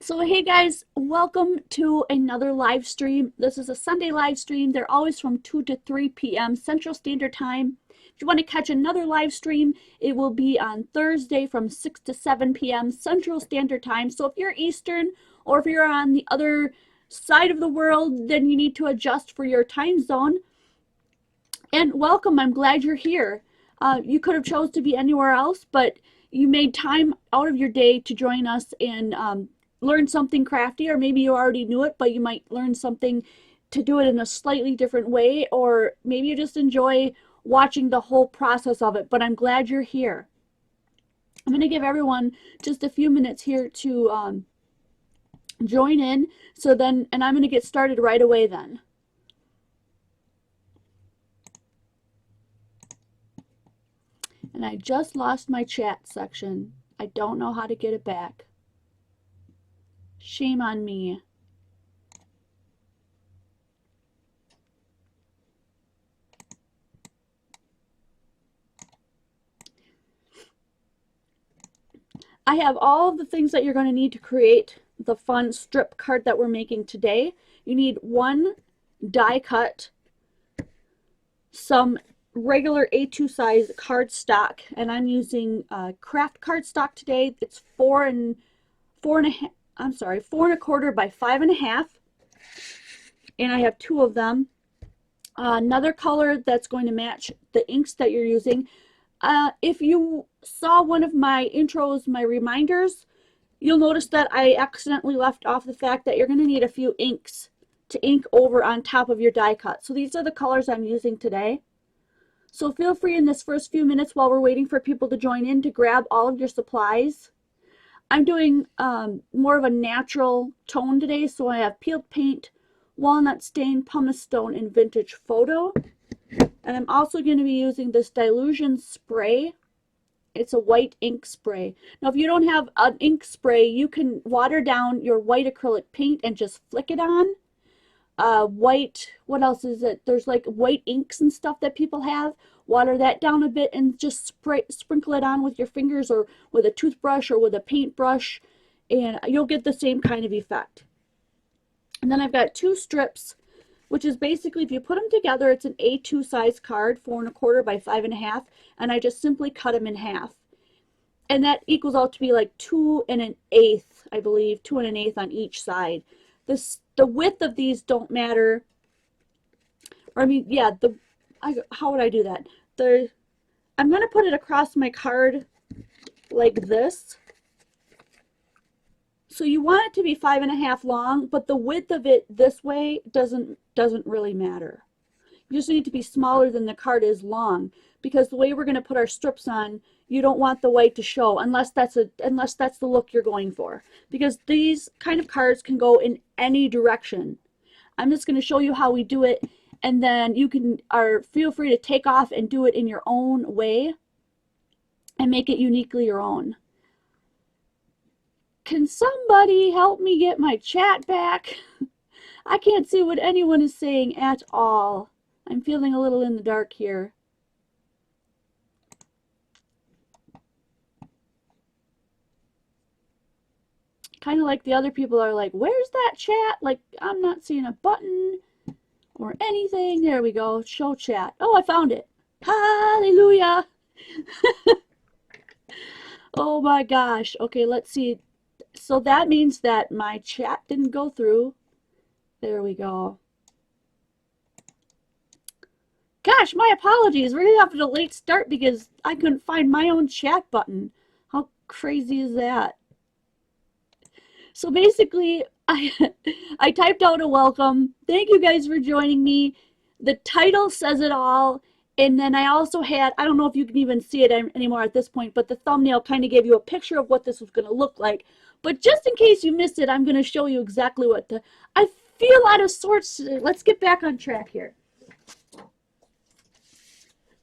So hey guys, welcome to another live stream. This is a Sunday live stream. They're always from 2 to 3 p.m. Central Standard Time. If you want to catch another live stream, it will be on Thursday from 6 to 7 p.m. Central Standard Time. So if you're Eastern or if you're on the other side of the world, then you need to adjust for your time zone. And welcome, I'm glad you're here. You could have chose to be anywhere else, but you made time out of your day to join us and learn something crafty, or maybe you already knew it, but you might learn something to do it in a slightly different way, or maybe you just enjoy watching the whole process of it, but I'm glad you're here. I'm going to give everyone just a few minutes here to join in, and I'm going to get started right away then. And I just lost my chat section. I don't know how to get it back. Shame on me. I have all of the things that you're going to need to create the fun strip card that we're making today. You need one die cut, some regular A2 size cardstock, and I'm using craft cardstock today. It's 4 1/4 by 5.5, and I have 2 of them. Another color that's going to match the inks that you're using. If you saw one of my intros, my reminders, you'll notice that I accidentally left off the fact that you're going to need a few inks to ink over on top of your die cut. So these are the colors I'm using today. So feel free in this first few minutes while we're waiting for people to join in to grab all of your supplies. I'm doing more of a natural tone today, so I have peeled paint, walnut stain, pumice stone, and vintage photo. And I'm also going to be using this dylusions spray. It's a white ink spray. Now, if you don't have an ink spray, you can water down your white acrylic paint and just flick it on. What else is it? There's like white inks and stuff that people have. Water that down a bit and just sprinkle it on with your fingers or with a toothbrush or with a paintbrush, and you'll get the same kind of effect. And then I've got 2 strips, which is basically, if you put them together, it's an A2 size card, 4 1/4 by 5.5, and I just simply cut them in half. And that equals out to be like 2 1/8, I believe, 2 1/8 on each side. The width of these don't matter. Or I mean, yeah, how would I do that? I'm going to put it across my card like this. So you want it to be 5.5 long, but the width of it this way doesn't really matter. You just need to be smaller than the card is long, because the way we're going to put our strips on, you don't want the white to show unless that's the look you're going for, because these kind of cards can go in any direction. I'm just going to show you how we do it, and then you can feel free to take off and do it in your own way and make it uniquely your own. Can somebody help me get my chat back? I can't see what anyone is saying at all. I'm feeling a little in the dark here. Kind of like the other people are like, where's that chat? Like, I'm not seeing a button or anything. There we go. Show chat. Oh, I found it. Hallelujah. Oh my gosh. Okay, let's see. So that means that my chat didn't go through. There we go. Gosh, my apologies. We're off to a late start because I couldn't find my own chat button. How crazy is that? So basically, I typed out a welcome. Thank you guys for joining me. The title says it all. And then I also had, I don't know if you can even see it anymore at this point, but the thumbnail kind of gave you a picture of what this was going to look like. But just in case you missed it, I'm going to show you exactly I feel out of sorts today. Let's get back on track here.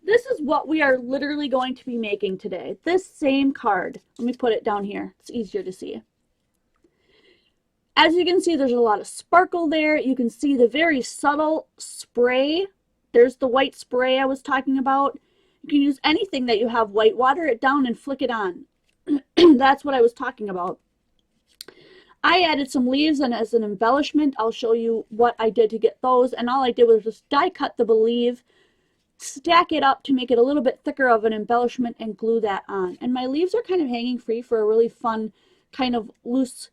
This is what we are literally going to be making today. This same card. Let me put it down here. It's easier to see. As you can see, there's a lot of sparkle there. You can see the very subtle spray. There's the white spray I was talking about. You can use anything that you have white. Water it down and flick it on. That's what I was talking about. I added some leaves and as an embellishment. I'll show you what I did to get those. And all I did was just die cut the leaf, stack it up to make it a little bit thicker of an embellishment, and glue that on. And my leaves are kind of hanging free for a really fun, kind of loose,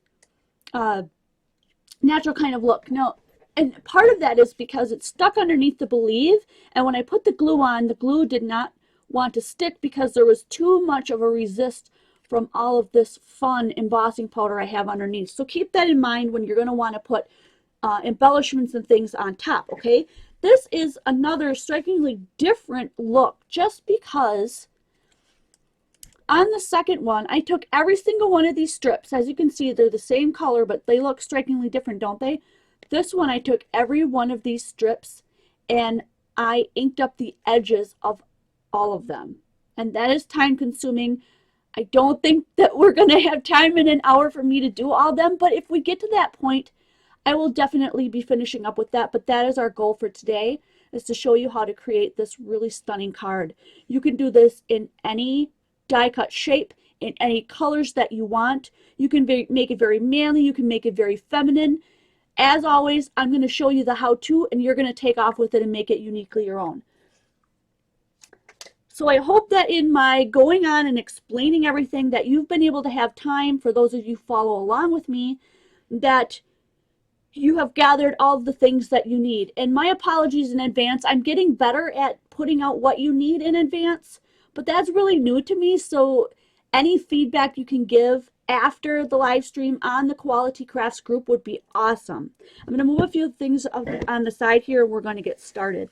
natural kind of look. Now, and part of that is because it's stuck underneath the believe, and when I put the glue on, the glue did not want to stick because there was too much of a resist from all of this fun embossing powder I have underneath. So keep that in mind when you're going to want to put embellishments and things on top, okay? This is another strikingly different look just because on the second one, I took every single one of these strips. As you can see, they're the same color, but they look strikingly different, don't they? This one, I took every one of these strips and I inked up the edges of all of them. And that is time consuming. I don't think that we're going to have time in an hour for me to do all of them, but if we get to that point, I will definitely be finishing up with that. But that is our goal for today, is to show you how to create this really stunning card. You can do this in any die cut shape, in any colors that you want. You can make it very manly, you can make it very feminine. As always, I'm going to show you the how-to, and you're going to take off with it and make it uniquely your own. So I hope that in my going on and explaining everything that you've been able to have time, for those of you who follow along with me, that you have gathered all of the things that you need. And my apologies in advance. I'm getting better at putting out what you need in advance, but that's really new to me. So any feedback you can give after the live stream on the Quality Crafts group would be awesome. I'm going to move a few things on the side here and we're going to get started.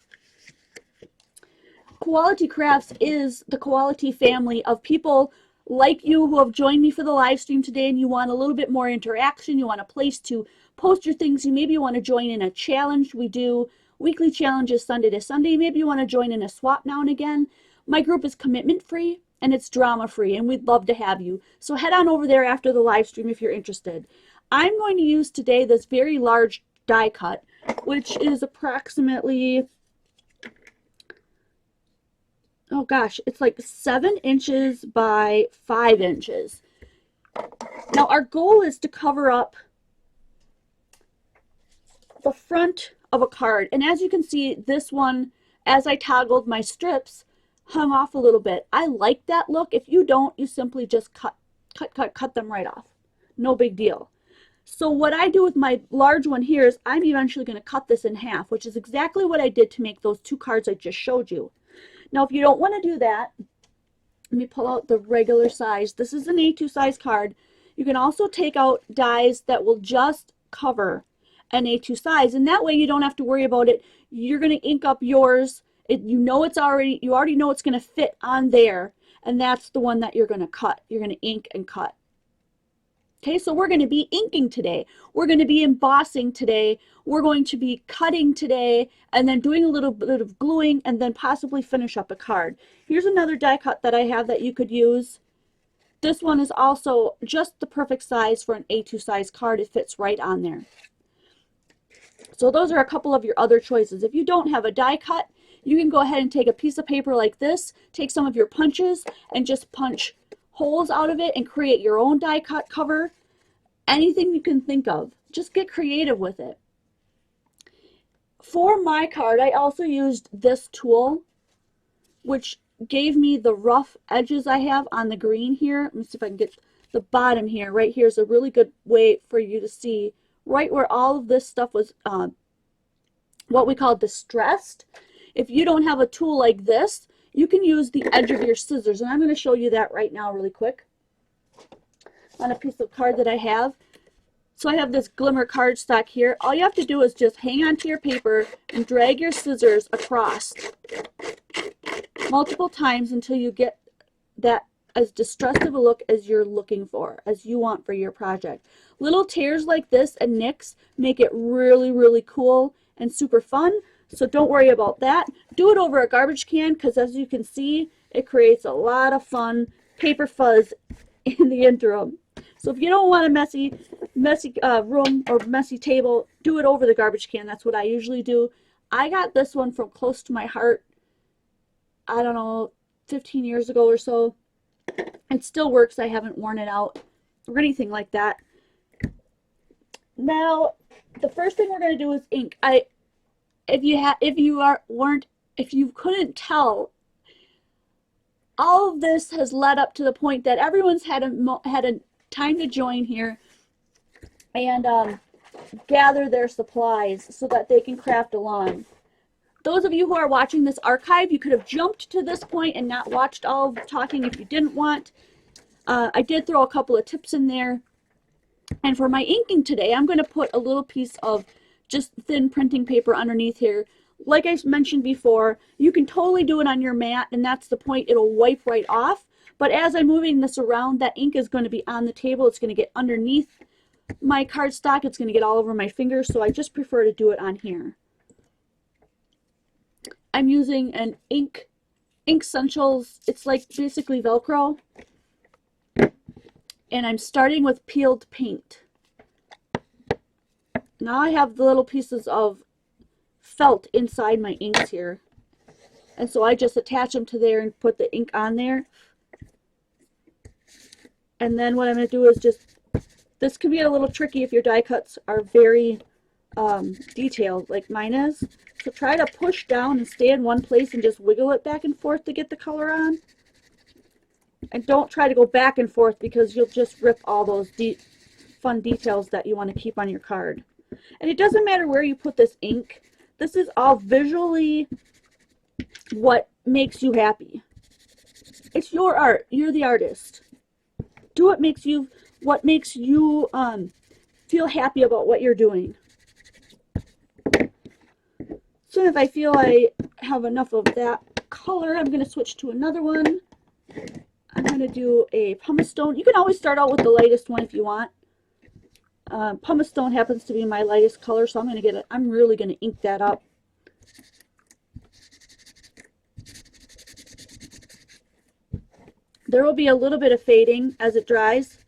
Quality Crafts is the Quality family of people like you who have joined me for the live stream today, and you want a little bit more interaction. You want a place to post your things. You maybe want to join in a challenge. We do weekly challenges Sunday to Sunday. Maybe you want to join in a swap now and again. My group is commitment free and it's drama free, and we'd love to have you. So head on over there after the live stream if you're interested. I'm going to use today this very large die cut, which is approximately, oh gosh, it's like 7 inches by 5 inches. Now our goal is to cover up the front of a card. And as you can see, this one, as I toggled my strips, hung off a little bit. I like that look. If you don't, you simply just cut them right off. No big deal. So what I do with my large one here is I'm eventually going to cut this in half, which is exactly what I did to make those 2 cards I just showed you. Now, if you don't want to do that, let me pull out the regular size. This is an A2 size card. You can also take out dies that will just cover an A2 size, and that way you don't have to worry about it. You're going to ink up yours. You already know it's going to fit on there, and that's the one that you're going to cut. You're going to ink and cut. Okay, so we're going to be inking today. We're going to be embossing today. We're going to be cutting today, and then doing a little bit of gluing, and then possibly finish up a card. Here's another die cut that I have that you could use. This one is also just the perfect size for an A2 size card. It fits right on there. So those are a couple of your other choices. If you don't have a die cut, you can go ahead and take a piece of paper like this, take some of your punches, and just punch holes out of it and create your own die cut cover. Anything you can think of. Just get creative with it. For my card, I also used this tool, which gave me the rough edges I have on the green here. Let me see if I can get the bottom here. Right here is a really good way for you to see right where all of this stuff was what we call distressed. If you don't have a tool like this, you can use the edge of your scissors, and I'm going to show you that right now really quick on a piece of card that I have. So I have this glimmer cardstock here. All you have to do is just hang onto your paper and drag your scissors across multiple times until you get that as distressed of a look as you're looking for, as you want for your project. Little tears like this and nicks make it really, really cool and super fun. So don't worry about that. Do it over a garbage can, because as you can see, it creates a lot of fun paper fuzz in the interim. So if you don't want a messy room or messy table, do it over the garbage can. That's what I usually do. I got this one from close to my heart, I don't know, 15 years ago or so. It still works. I haven't worn it out or anything like that. Now, the first thing we're going to do is ink. If you couldn't tell, all of this has led up to the point that everyone's had a time to join here and gather their supplies so that they can craft along. Those of you who are watching this archive, you could have jumped to this point and not watched all of the talking if you didn't want. I did throw a couple of tips in there. And for my inking today, I'm going to put a little piece of just thin printing paper underneath here. Like I mentioned before, you can totally do it on your mat, and that's the point. It'll wipe right off. But as I'm moving this around, that ink is going to be on the table. It's going to get underneath my cardstock. It's going to get all over my fingers, so I just prefer to do it on here. I'm using an Ink Essentials. It's like basically Velcro. And I'm starting with peeled paint. Now I have the little pieces of felt inside my inks here. And so I just attach them to there and put the ink on there. And then what I'm going to do is this can be a little tricky if your die cuts are very detailed like mine is. So try to push down and stay in one place and just wiggle it back and forth to get the color on. And don't try to go back and forth because you'll just rip all those fun details that you want to keep on your card. And it doesn't matter where you put this ink. This is all visually what makes you happy. It's your art. You're the artist. Do what makes you feel happy about what you're doing. So if I feel I have enough of that color, I'm going to switch to another one. I'm going to do a pumice stone. You can always start out with the lightest one if you want. Pumice stone happens to be my lightest color, so I'm really going to ink that up. There will be a little bit of fading as it dries.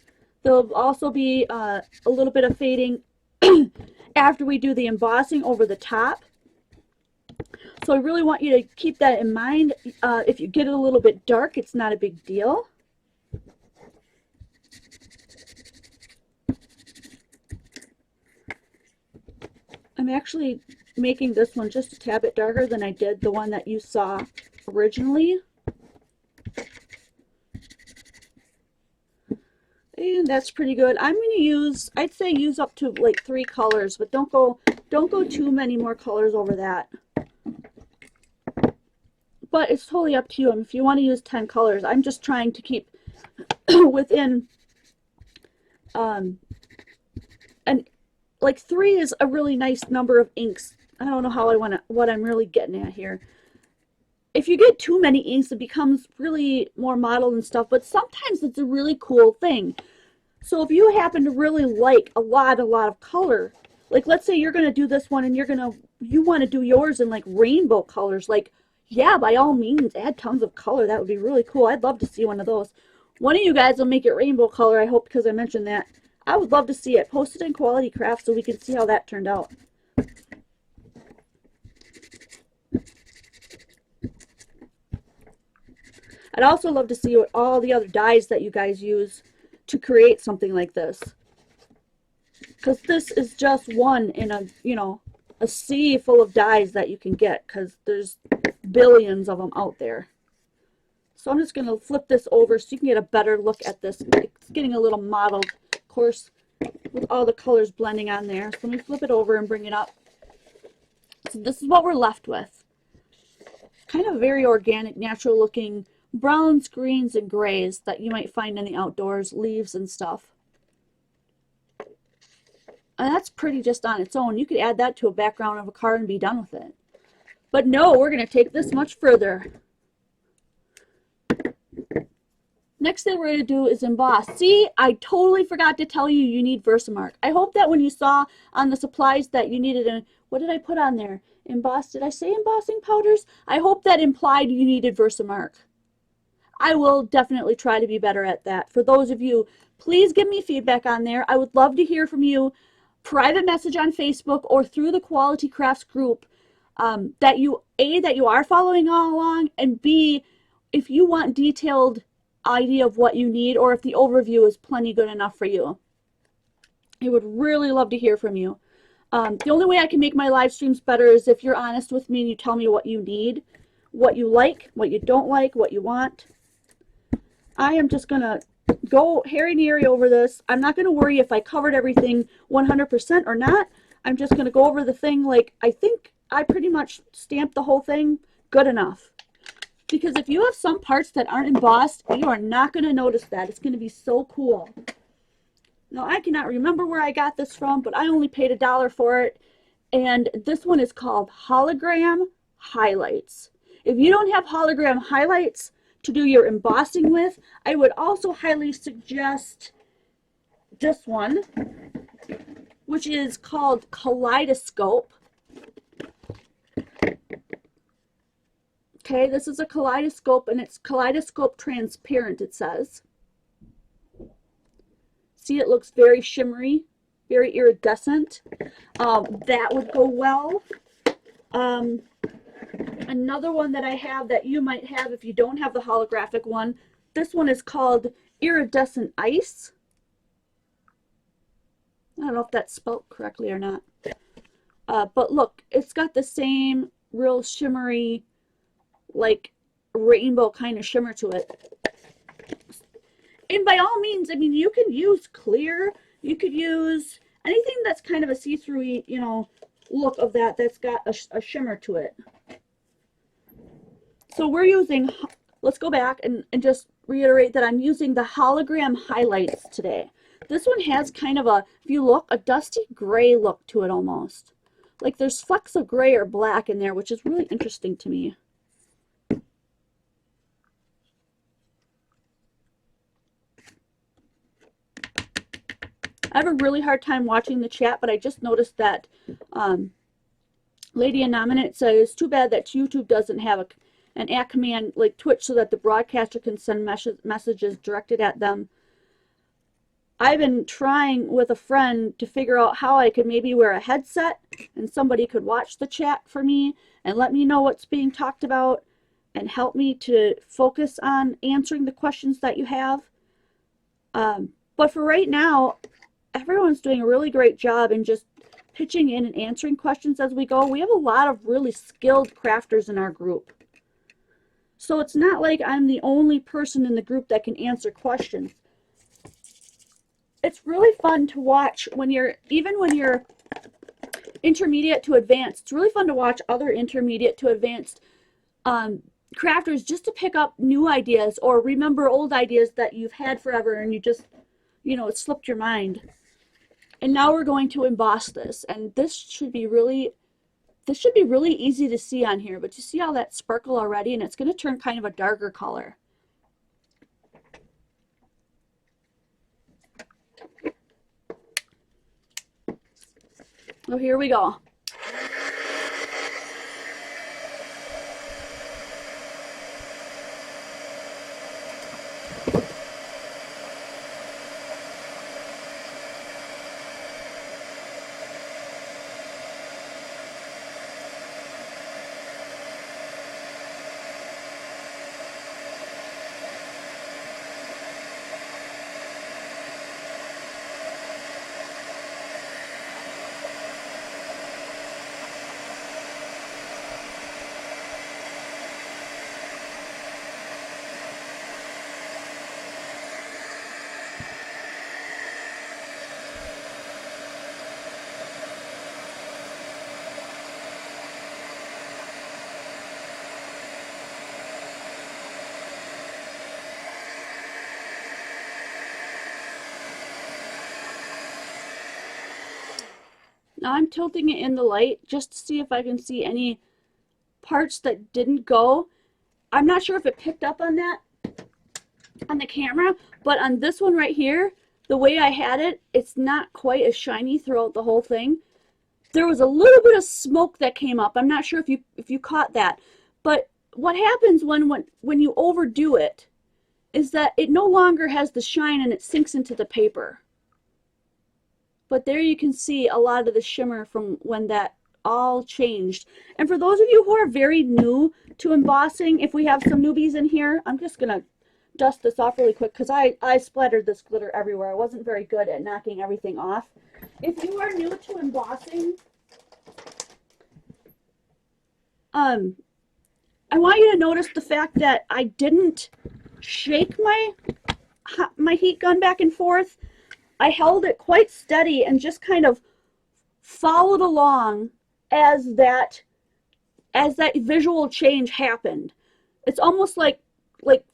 There will also be a little bit of fading after we do the embossing over the top. So I really want you to keep that in mind. If you get it a little bit dark, it's not a big deal. I'm actually making this one just a tad bit darker than I did the one that you saw originally. And that's pretty good. I'm going to use, I'd say use up to like 3 colors, but don't go too many more colors over that. But it's totally up to you. If you want to use 10 colors, I'm just trying to keep within, and like 3 is a really nice number of inks. I don't know what I'm really getting at here. If you get too many inks, it becomes really more mottled and stuff, but sometimes it's a really cool thing. So if you happen to really like a lot of color, like let's say you're going to do this one and you want to do yours in like rainbow colors, like, yeah, by all means, add tons of color. That would be really cool. I'd love to see one of those. One of you guys will make it rainbow color, I hope, because I mentioned that. I would love to see it. Post it in Quality Crafts so we can see how that turned out. I'd also love to see what all the other dyes that you guys use to create something like this. Because this is just one in a sea full of dyes that you can get, because there's billions of them out there. So I'm just going to flip this over so you can get a better look at this. It's getting a little mottled, of course, with all the colors blending on there. So let me flip it over and bring it up. So this is what we're left with. Kind of very organic, natural looking browns, greens, and grays that you might find in the outdoors, leaves and stuff. And that's pretty just on its own. You could add that to a background of a card and be done with it. But no, we're going to take this much further. Next thing we're going to do is emboss. See, I totally forgot to tell you you need Versamark. I hope that when you saw on the supplies that you needed what did I put on there? Emboss, did I say embossing powders? I hope that implied you needed Versamark. I will definitely try to be better at that. For those of you, please give me feedback on there. I would love to hear from you. Private message on Facebook or through the Quality Crafts group that you are following all along, and B, if you want detailed idea of what you need or if the overview is plenty good enough for you. I would really love to hear from you. The only way I can make my live streams better is if you're honest with me and you tell me what you need, what you like, what you don't like, what you want. I am just going to go hairy-neary over this. I'm not going to worry if I covered everything 100% or not. I'm just going to go over the thing like I think I pretty much stamped the whole thing good enough. Because if you have some parts that aren't embossed, you are not going to notice that. It's going to be so cool. Now, I cannot remember where I got this from, but I only paid $1 for it. And this one is called Hologram Highlights. If you don't have hologram highlights to do your embossing with, I would also highly suggest this one, which is called Kaleidoscope. Okay, this is a kaleidoscope, and it's kaleidoscope transparent, it says. See, it looks very shimmery, very iridescent. That would go well. Another one that I have that you might have if you don't have the holographic one, this one is called Iridescent Ice. I don't know if that's spelled correctly or not. But look, it's got the same real shimmery, like rainbow kind of shimmer to it. And by all means, I mean, you can use clear, you could use anything that's kind of a see-through, you know, look of that's got a shimmer to it. So we're using, let's go back and just reiterate that I'm using the hologram highlights today. This one has kind of a, if you look, a dusty gray look to it almost. Like there's flecks of gray or black in there, which is really interesting to me. I have a really hard time watching the chat, but I just noticed that Lady Anominate says, too bad that YouTube doesn't have an at command like Twitch so that the broadcaster can send messages directed at them. I've been trying with a friend to figure out how I could maybe wear a headset and somebody could watch the chat for me and let me know what's being talked about and help me to focus on answering the questions that you have. But for right now, everyone's doing a really great job in just pitching in and answering questions as we go. We have a lot of really skilled crafters in our group. So it's not like I'm the only person in the group that can answer questions. It's really fun to watch when you're, even when you're intermediate to advanced, it's really fun to watch other intermediate to advanced crafters just to pick up new ideas or remember old ideas that you've had forever and you just, you know, it slipped your mind. And now we're going to emboss this, and this should be really easy to see on here, but you see all that sparkle already, and it's going to turn kind of a darker color. So here we go. Now I'm tilting it in the light just to see if I can see any parts that didn't go. I'm not sure if it picked up on that on the camera, but on this one right here, the way I had it, it's not quite as shiny throughout the whole thing. There was a little bit of smoke that came up. I'm not sure if you caught that. But what happens when you overdo it is that it no longer has the shine and it sinks into the paper. But there you can see a lot of the shimmer from when that all changed. And for those of you who are very new to embossing, if we have some newbies in here, I'm just going to dust this off really quick because I splattered this glitter everywhere. I wasn't very good at knocking everything off. If you are new to embossing, I want you to notice the fact that I didn't shake my heat gun back and forth. I held it quite steady and just kind of followed along as that visual change happened. It's almost like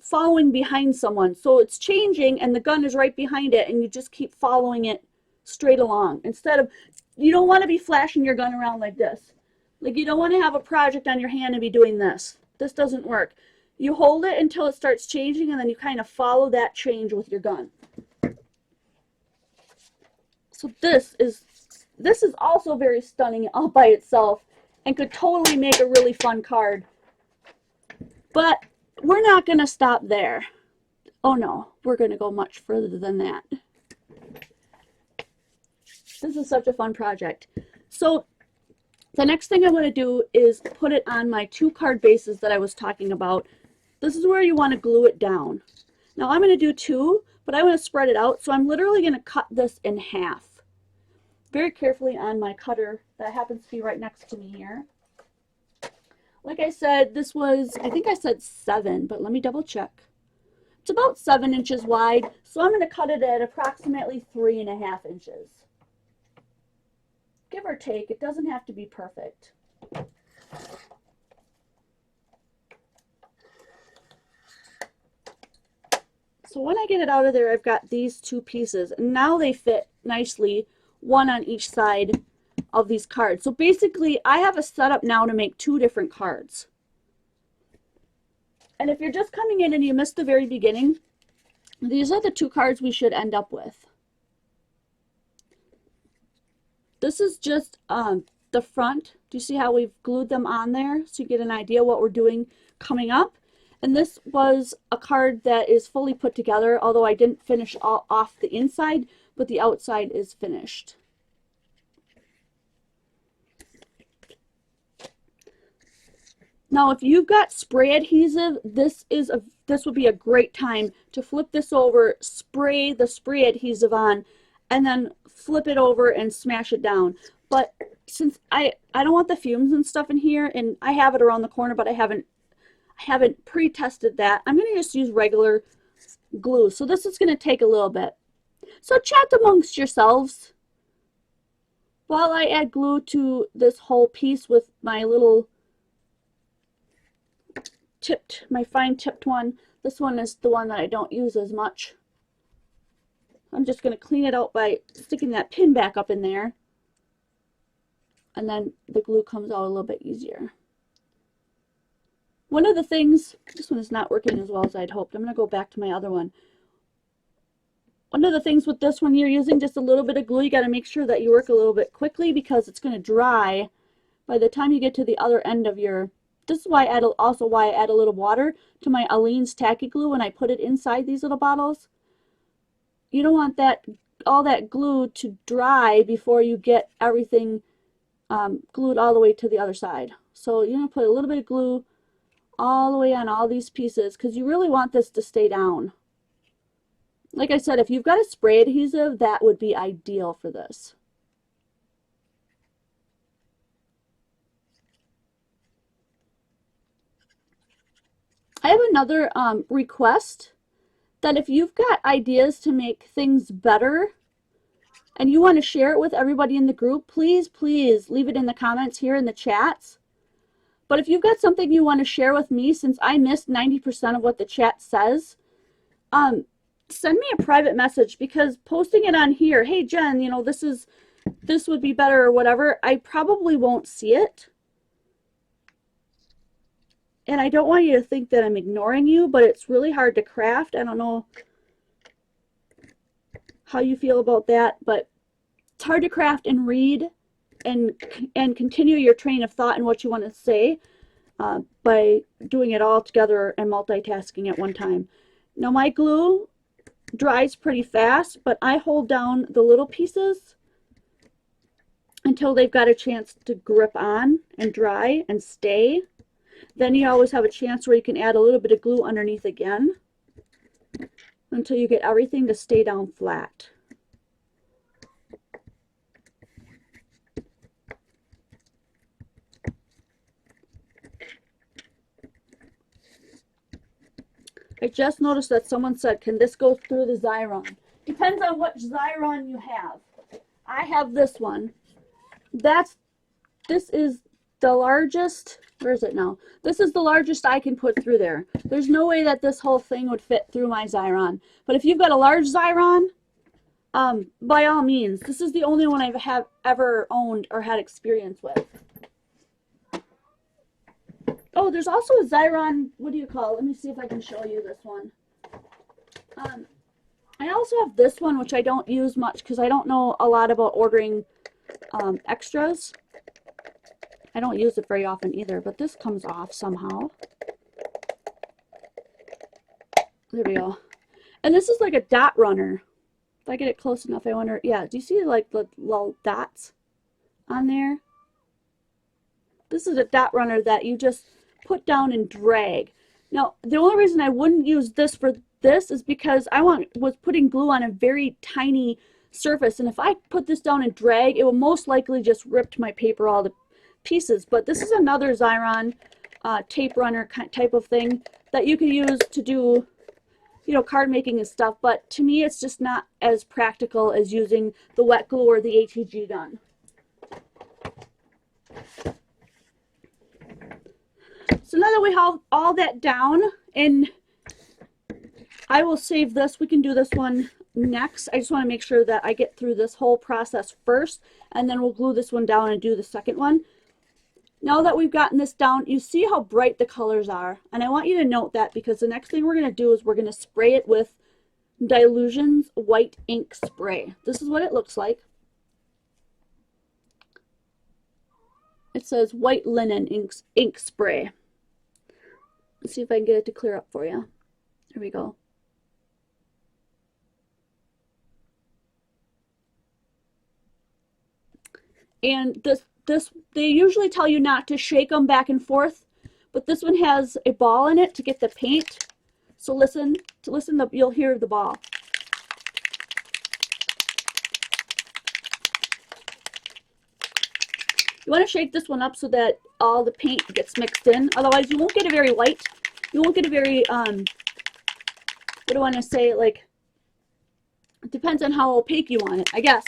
following behind someone. So it's changing and the gun is right behind it and you just keep following it straight along. Instead of, you don't want to be flashing your gun around like this. Like you don't want to have a project on your hand and be doing this. This doesn't work. You hold it until it starts changing and then you kind of follow that change with your gun. So this is also very stunning all by itself and could totally make a really fun card. But we're not going to stop there. Oh no, we're going to go much further than that. This is such a fun project. So the next thing I'm going to do is put it on my 2 card bases that I was talking about. This is where you want to glue it down. Now I'm going to do 2, but I want to spread it out. So I'm literally going to cut this in half. Very carefully on my cutter that happens to be right next to me here. Like I said, this was, I think I said 7, but let me double check. It's about 7 inches wide, so I'm going to cut it at approximately 3.5 inches. Give or take, it doesn't have to be perfect. So when I get it out of there, I've got these 2 pieces, and now they fit nicely, one on each side of these cards. So basically, I have a setup now to make 2 different cards. And if you're just coming in and you missed the very beginning, these are the 2 cards we should end up with. This is just the front. Do you see how we've glued them on there? So you get an idea what we're doing coming up. And this was a card that is fully put together, although I didn't finish off the inside, but the outside is finished. Now, if you've got spray adhesive, this would be a great time to flip this over, spray the spray adhesive on, and then flip it over and smash it down. But since I don't want the fumes and stuff in here, and I have it around the corner, but I haven't pre-tested that, I'm going to just use regular glue. So this is going to take a little bit. So chat amongst yourselves while I add glue to this whole piece with my little tipped, my fine tipped one. This one is the one that I don't use as much. I'm just going to clean it out by sticking that pin back up in there. And then the glue comes out a little bit easier. One of the things, this one is not working as well as I'd hoped. I'm going to go back to my other one. One of the things with this one, you're using just a little bit of glue. You got to make sure that you work a little bit quickly because it's going to dry by the time you get to the other end of your. This is why I add a little water to my Aleene's tacky glue when I put it inside these little bottles. You don't want all that glue to dry before you get everything glued all the way to the other side. So you're going to put a little bit of glue all the way on all these pieces because you really want this to stay down. Like I said, if you've got a spray adhesive, that would be ideal for this. I have another request that if you've got ideas to make things better and you want to share it with everybody in the group, please leave it in the comments here in the chats. But if you've got something you want to share with me, since I missed 90% of what the chat says, send me a private message, because posting it on here, hey Jen, you know, this would be better or whatever, I probably won't see it. And I don't want you to think that I'm ignoring you, but it's really hard to craft. I don't know how you feel about that, but it's hard to craft and read and continue your train of thought and what you want to say by doing it all together and multitasking at one time. Now my glue dries pretty fast, but I hold down the little pieces until they've got a chance to grip on and dry and stay. Then you always have a chance where you can add a little bit of glue underneath again. until you get everything to stay down flat. I just noticed that someone said, can this go through the Xyron? Depends on what Xyron you have. I have this one. This is the largest. Where is it now? This is the largest I can put through there. There's no way that this whole thing would fit through my Xyron. But if you've got a large Xyron, by all means, this is the only one I've ever owned or had experience with. Oh, there's also a Xyron, what do you call it? Let me see if I can show you this one. I also have this one, which I don't use much because I don't know a lot about ordering extras. I don't use it very often either, but this comes off somehow. There we go. And this is like a dot runner. If I get it close enough, I wonder, yeah, do you see like the little dots on there? This is a dot runner that you just put down and drag. Now, the only reason I wouldn't use this for this is because I was putting glue on a very tiny surface, and if I put this down and drag, it will most likely just rip my paper all to pieces. But this is another Xyron tape runner type of thing that you can use to do, you know, card making and stuff. But to me, it's just not as practical as using the wet glue or the ATG gun. So now that we have all that down, and I will save this, we can do this one next. I just want to make sure that I get through this whole process first, and then we'll glue this one down and do the second one. Now that we've gotten this down, you see how bright the colors are, and I want you to note that because the next thing we're going to do is we're going to spray it with Dylusions white ink spray. This is what it looks like. It says white linen ink spray. Let's see if I can get it to clear up for you. There we go. And they usually tell you not to shake them back and forth, but this one has a ball in it to get the paint. So listen, you'll hear the ball. You want to shake this one up so that all the paint gets mixed in. Otherwise, you won't get a very white. You won't get a very, what do I want to say? Like, it depends on how opaque you want it, I guess.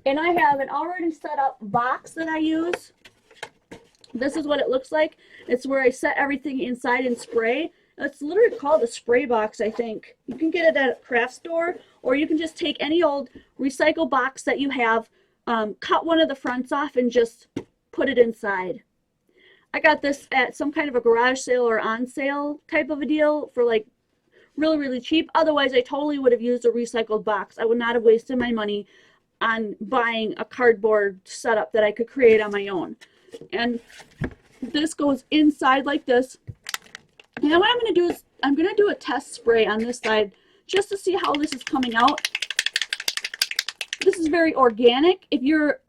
And I have an already set up box that I use. This is what it looks like. It's where I set everything inside and spray. It's literally called a spray box, I think. You can get it at a craft store, or you can just take any old recycle box that you have, cut one of the fronts off and just put it inside. I got this at some kind of a garage sale or on sale type of a deal for like really, really cheap. Otherwise, I totally would have used a recycled box. I would not have wasted my money on buying a cardboard setup that I could create on my own. And this goes inside like this. And what I'm going to do is I'm going to do a test spray on this side just to see how this is coming out. This is very organic. If you're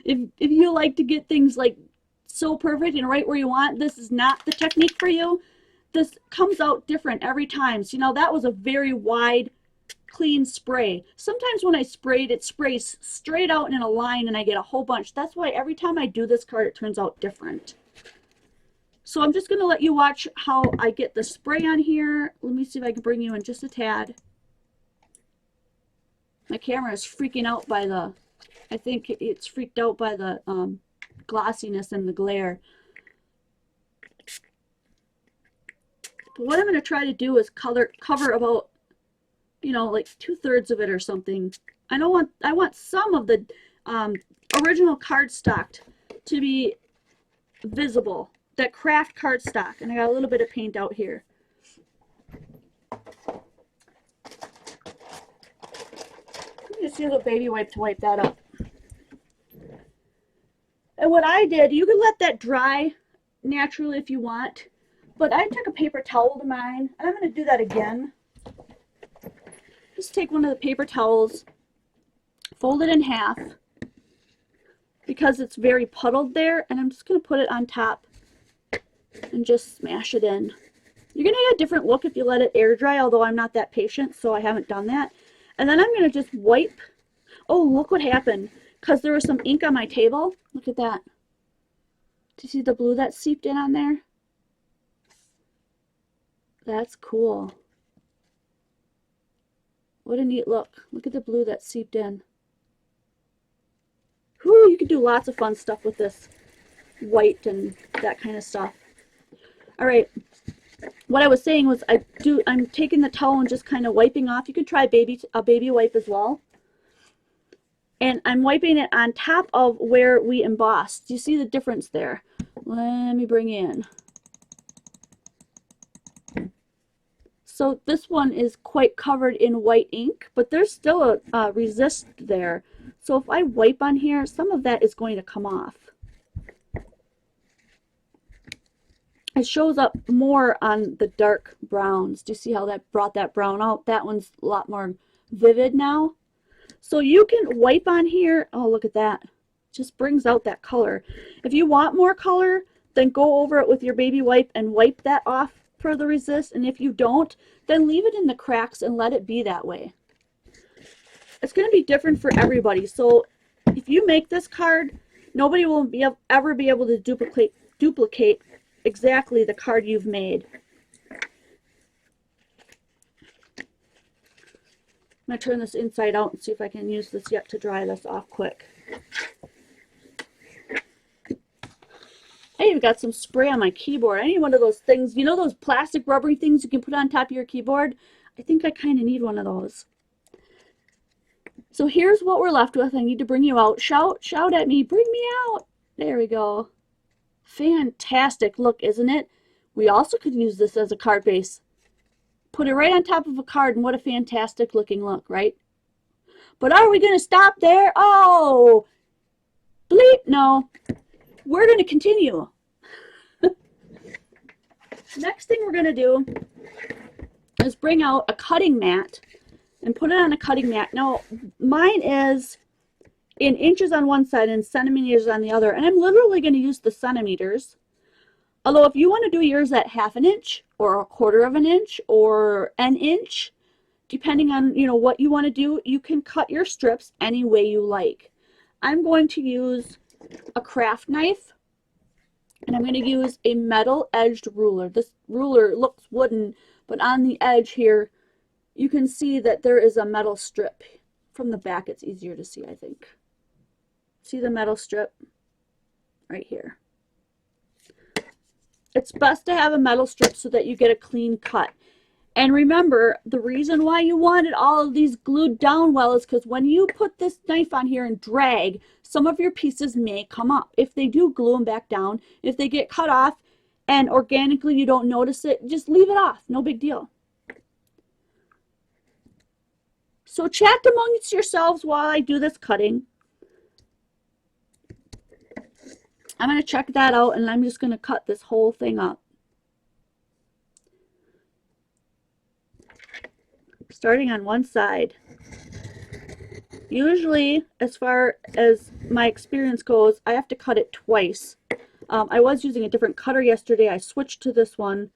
if you like to get things like so perfect and right where you want, this is not the technique for you. This comes out different every time. So, you know, that was a very wide, clean spray. Sometimes when I sprayed, it sprays straight out in a line and I get a whole bunch. That's why every time I do this card, it turns out different. So I'm just going to let you watch how I get the spray on here. Let me see if I can bring you in just a tad. My camera is freaking out by the, I think it's freaked out by the glossiness and the glare. But what I'm going to try to do is cover about, you know, like 2/3 of it or something. I want some of the original cardstock to be visible, that craft cardstock. And I got a little bit of paint out here. Just use a baby wipe to wipe that up. And what I did, you can let that dry naturally if you want, but I took a paper towel to mine, and I'm going to do that again. Just take one of the paper towels, fold it in half, because it's very puddled there, and I'm just going to put it on top and just smash it in. You're going to get a different look if you let it air dry, although I'm not that patient, so I haven't done that. And then I'm going to just wipe. Oh, look what happened. Because there was some ink on my table. Look at that. Do you see the blue that seeped in on there? That's cool. What a neat look. Look at the blue that seeped in. Whew, you could do lots of fun stuff with this white and that kind of stuff. All right. What I was saying was I'm taking the towel and just kind of wiping off. You could try a baby wipe as well. And I'm wiping it on top of where we embossed. Do you see the difference there? Let me bring in. So this one is quite covered in white ink, but there's still a resist there. So if I wipe on here, some of that is going to come off. It shows up more on the dark browns. Do you see how that brought that brown out? That one's a lot more vivid now. So you can wipe on here. Oh, look at that. Just brings out that color. If you want more color, then go over it with your baby wipe and wipe that off for the resist. And if you don't, then leave it in the cracks and let it be that way. It's going to be different for everybody. So if you make this card, nobody will ever be able to duplicate exactly the card you've made. I'm going to turn this inside out and see if I can use this yet to dry this off quick. I even got some spray on my keyboard. I need one of those things, you know those plastic rubbery things you can put on top of your keyboard? I think I kind of need one of those. So here's what we're left with. I need to bring you out. Shout at me. Bring me out. There we go. Fantastic look, isn't it? We also could use this as a card base. Put it right on top of a card, and what a fantastic looking look, right? But are we going to stop there? Oh, bleep, no. We're going to continue. Next thing we're going to do is bring out a cutting mat and put it on a cutting mat. Now, mine is in inches on one side and centimeters on the other, and I'm literally going to use the centimeters. Although if you want to do yours at 1/2 inch or 1/4 inch or an inch, depending on what you want to do, you can cut your strips any way you like. I'm going to use a craft knife, and I'm going to use a metal edged ruler. This ruler looks wooden, but on the edge here you can see that there is a metal strip. From the back it's easier to see, I think. See the metal strip right here. It's best to have a metal strip so that you get a clean cut. And remember, the reason why you wanted all of these glued down well is because when you put this knife on here and drag, some of your pieces may come up. If they do, glue them back down. If they get cut off and organically you don't notice it, just leave it off. No big deal. So chat amongst yourselves while I do this cutting. I'm going to check that out, and I'm just going to cut this whole thing up. Starting on one side. Usually, as far as my experience goes, I have to cut it twice. I was using a different cutter yesterday. I switched to this one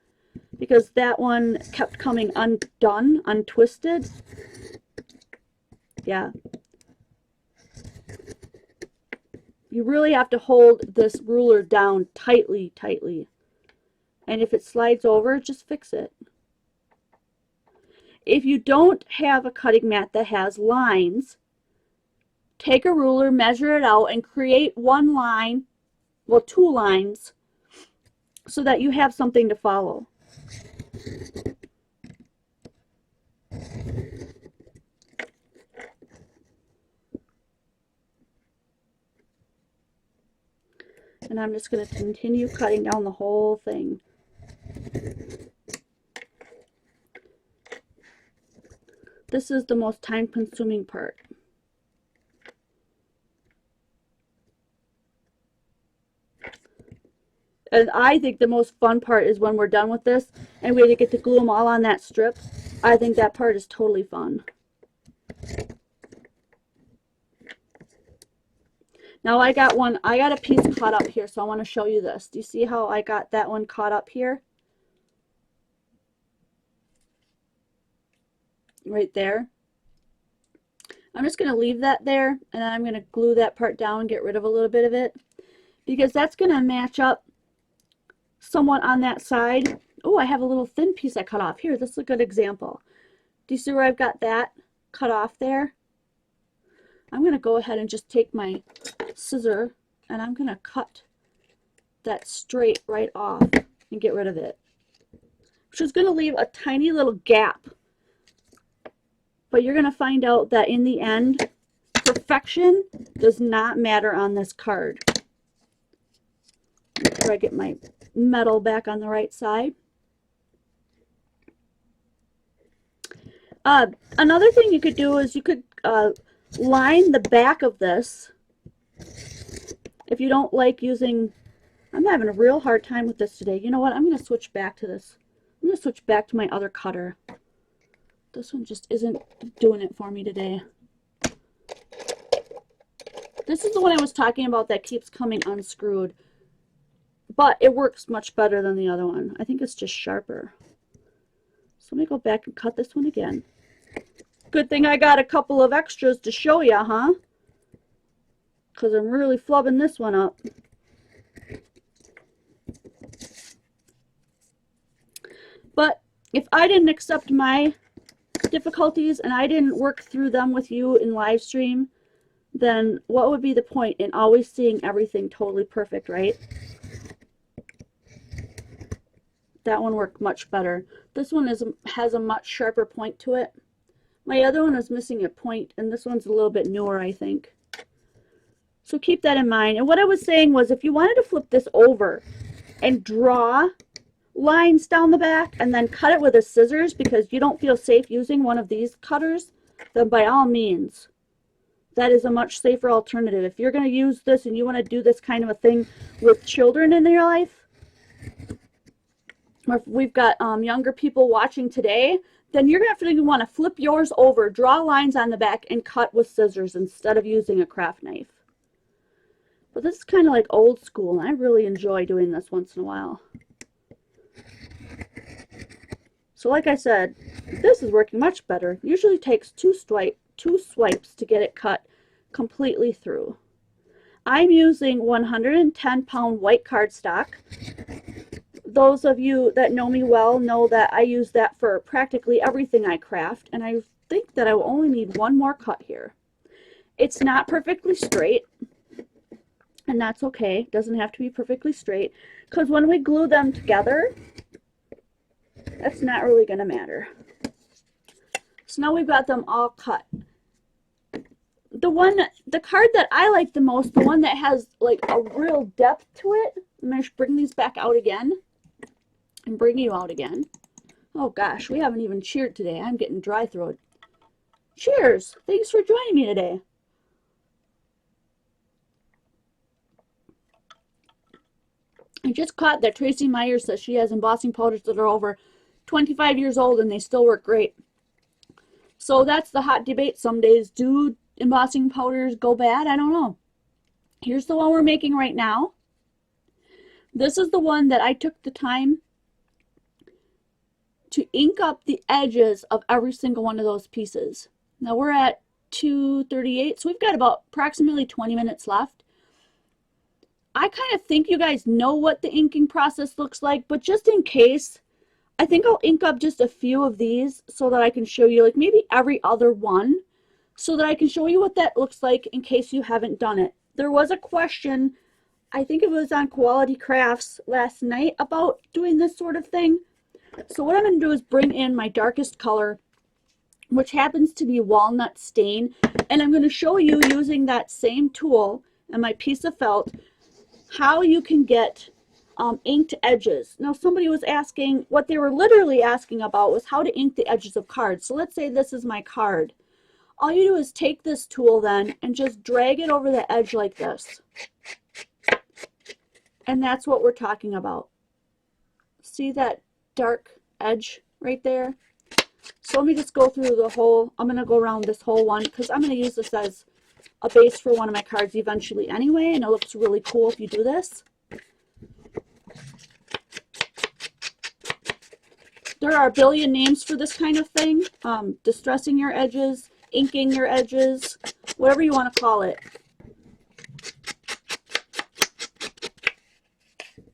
because that one kept coming undone, untwisted. Yeah. You really have to hold this ruler down tightly, tightly. And if it slides over, just fix it. If you don't have a cutting mat that has lines, take a ruler, measure it out, and create one line, well, 2 lines, so that you have something to follow. And I'm just going to continue cutting down the whole thing. This is the most time-consuming part. And I think the most fun part is when we're done with this and we get to glue them all on that strip. I think that part is totally fun. Now I got a piece caught up here, so I want to show you this. Do you see how I got that one caught up here? right there. I'm just going to leave that there, and then I'm going to glue that part down and get rid of a little bit of it, because that's going to match up somewhat on that side. Oh, I have a little thin piece I cut off. Here, this is a good example. Do you see where I've got that cut off there? I'm going to go ahead and just take my scissor, and I'm going to cut that straight right off and get rid of it, which is going to leave a tiny little gap. But you're going to find out that in the end, perfection does not matter on this card. Make sure I get my metal back on the right side. Another thing you could do is you could line the back of this. If you don't like using, I'm having a real hard time with this today. You know what? I'm going to switch back to this. I'm going to switch back to my other cutter. This one just isn't doing it for me today. This is the one I was talking about that keeps coming unscrewed. But it works much better than the other one. I think it's just sharper. So let me go back and cut this one again. Good thing I got a couple of extras to show you, huh? Because I'm really flubbing this one up. But if I didn't accept my difficulties and I didn't work through them with you in live stream, then what would be the point in always seeing everything totally perfect, right? That one worked much better. This one has a much sharper point to it. My other one is missing a point, and this one's a little bit newer, I think. So keep that in mind. And what I was saying was, if you wanted to flip this over and draw lines down the back and then cut it with a scissors because you don't feel safe using one of these cutters, then by all means, that is a much safer alternative. If you're going to use this and you want to do this kind of a thing with children in your life, or if we've got younger people watching today, then you're going to want to flip yours over, draw lines on the back, and cut with scissors instead of using a craft knife. But this is kind of like old school, and I really enjoy doing this once in a while. So like I said, this is working much better. Usually takes two swipes to get it cut completely through. I'm using 110-pound white cardstock. Those of you that know me well know that I use that for practically everything I craft, and I think that I will only need one more cut here. It's not perfectly straight, and that's okay. It doesn't have to be perfectly straight, because when we glue them together, that's not really going to matter. So now we've got them all cut. The card that I like the most, the one that has like a real depth to it, I'm going to bring these back out again and bring you out again. Oh gosh, we haven't even cheered today. I'm getting dry throat. Cheers! Thanks for joining me today. I just caught that Tracy Myers says she has embossing powders that are over 25 years old and they still work great. So that's the hot debate some days. Do embossing powders go bad? I don't know. Here's the one we're making right now. This is the one that I took the time to ink up the edges of every single one of those pieces. Now we're at 2:38, so we've got about approximately 20 minutes left. I kind of think you guys know what the inking process looks like, but just in case, I think I'll ink up just a few of these so that I can show you, like maybe every other one, so that I can show you what that looks like in case you haven't done it. There was a question, I think it was on Quality Crafts last night, about doing this sort of thing. So what I'm going to do is bring in my darkest color, which happens to be Walnut Stain, and I'm going to show you using that same tool and my piece of felt how you can get inked edges. Now somebody was asking, what they were literally asking about was how to ink the edges of cards. So let's say this is my card. All you do is take this tool then and just drag it over the edge like this. And that's what we're talking about. See that dark edge right there? So let me just go through the whole, I'm going to go around this whole one because I'm going to use this as a base for one of my cards eventually anyway, and it looks really cool if you do this. There are a billion names for this kind of thing. Distressing your edges, inking your edges, whatever you want to call it.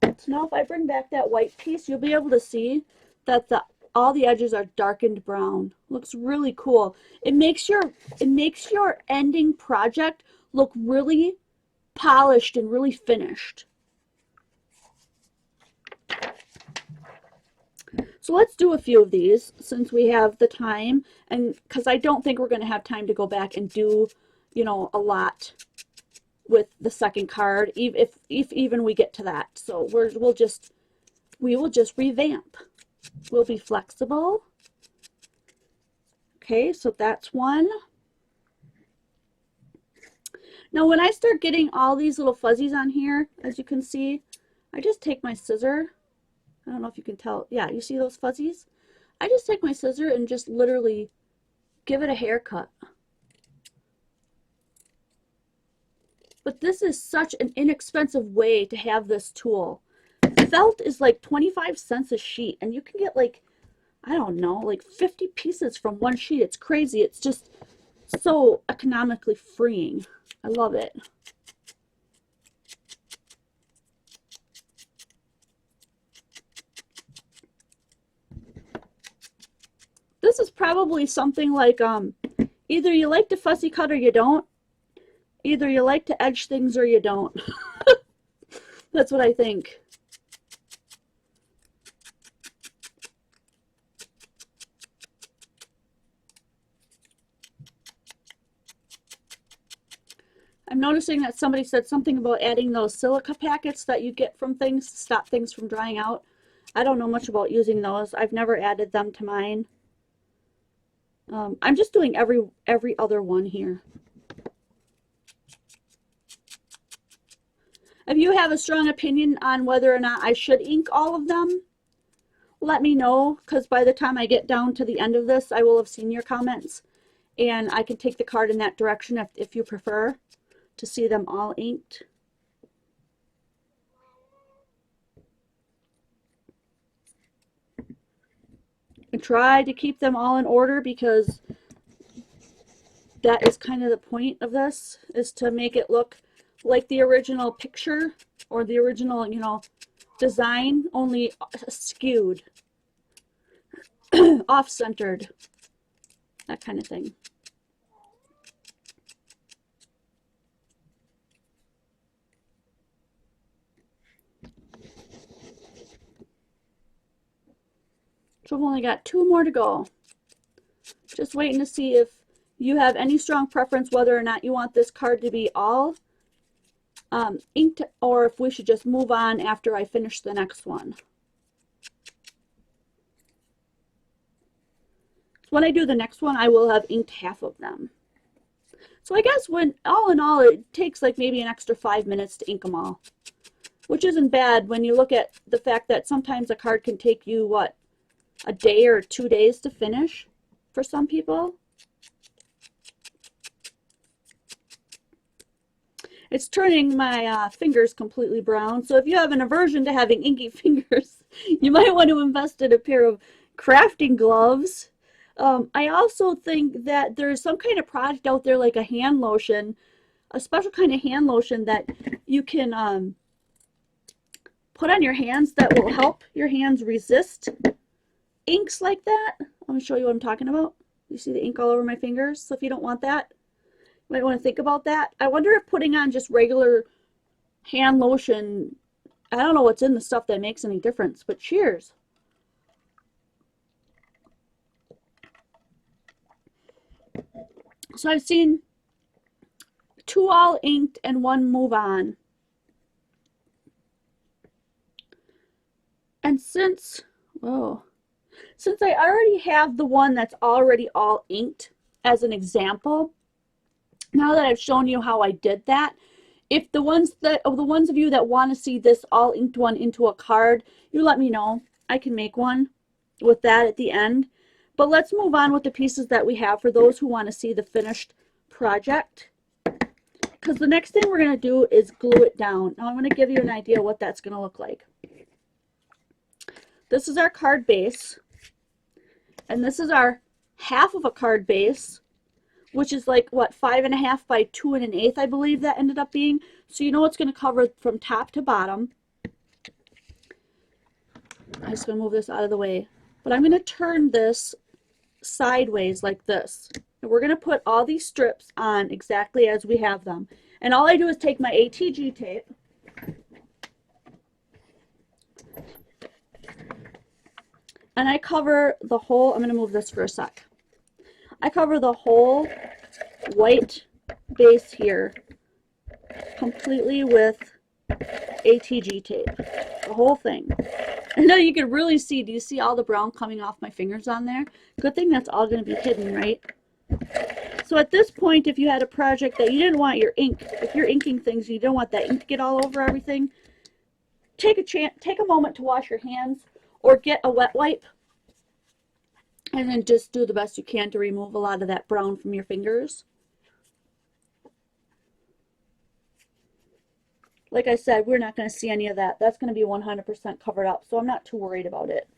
So now if I bring back that white piece, you'll be able to see that all the edges are darkened brown. Looks really cool. It makes your ending project look really polished and really finished. So let's do a few of these since we have the time, and because I don't think we're going to have time to go back and do, you know, a lot with the second card, if even we get to that. So we will just revamp. We'll be flexible. Okay, so that's one. Now when I start getting all these little fuzzies on here, as you can see, I just take my scissor. I don't know if you can tell. Yeah, you see those fuzzies? I just take my scissor and just literally give it a haircut. But this is such an inexpensive way to have this tool. Felt is like 25 cents a sheet, and you can get like, I don't know, like 50 pieces from one sheet. It's crazy. It's just so economically freeing. I love it. This is probably something like either you like to fussy cut or you don't. Either you like to edge things or you don't. That's what I think. I'm noticing that somebody said something about adding those silica packets that you get from things to stop things from drying out. I don't know much about using those. I've never added them to mine. I'm just doing every other one here. If you have a strong opinion on whether or not I should ink all of them, let me know, because by the time I get down to the end of this, I will have seen your comments, and I can take the card in that direction if you prefer to see them all inked. And try to keep them all in order, because that is kind of the point of this, is to make it look like the original picture or the original, you know, design, only skewed, off-centered, that kind of thing. So I've only got 2 more to go. Just waiting to see if you have any strong preference whether or not you want this card to be all inked, or if we should just move on after I finish the next one. When I do the next one, I will have inked half of them. So I guess when all in all, it takes like maybe an extra 5 minutes to ink them all, which isn't bad when you look at the fact that sometimes a card can take you, what, a day or 2 days to finish for some people. It's turning my fingers completely brown. So if you have an aversion to having inky fingers, you might want to invest in a pair of crafting gloves. I also think that there's some kind of product out there, like a hand lotion, a special kind of hand lotion that you can put on your hands that will help your hands resist inks like that. Let me show you what I'm talking about. You see the ink all over my fingers? So if you don't want that, you might want to think about that. I wonder if putting on just regular hand lotion, I don't know what's in the stuff that makes any difference, but cheers. So I've seen 2 all inked and 1 move on. And since I already have the one that's already all inked as an example, now that I've shown you how I did that, if the ones of you that want to see this all inked one into a card, you let me know. I can make one with that at the end. But let's move on with the pieces that we have for those who want to see the finished project. Because the next thing we're going to do is glue it down. Now I'm going to give you an idea what that's going to look like. This is our card base. And this is our half of a card base, which is like, what, 5.5 by 2 1/8, I believe that ended up being. So you know it's going to cover from top to bottom. I'm just going to move this out of the way. But I'm going to turn this sideways like this. And we're going to put all these strips on exactly as we have them. And all I do is take my ATG tape, and I cover the whole, I'm going to move this for a sec. I cover the whole white base here completely with ATG tape. The whole thing. I know you can really see, do you see all the brown coming off my fingers on there? Good thing that's all going to be hidden, right? So at this point, if you had a project that you didn't want your ink, if you're inking things, you don't want that ink to get all over everything, take a moment to wash your hands or get a wet wipe and then just do the best you can to remove a lot of that brown from your fingers. Like I said, we're not going to see any of that. That's going to be 100% covered up, so I'm not too worried about it.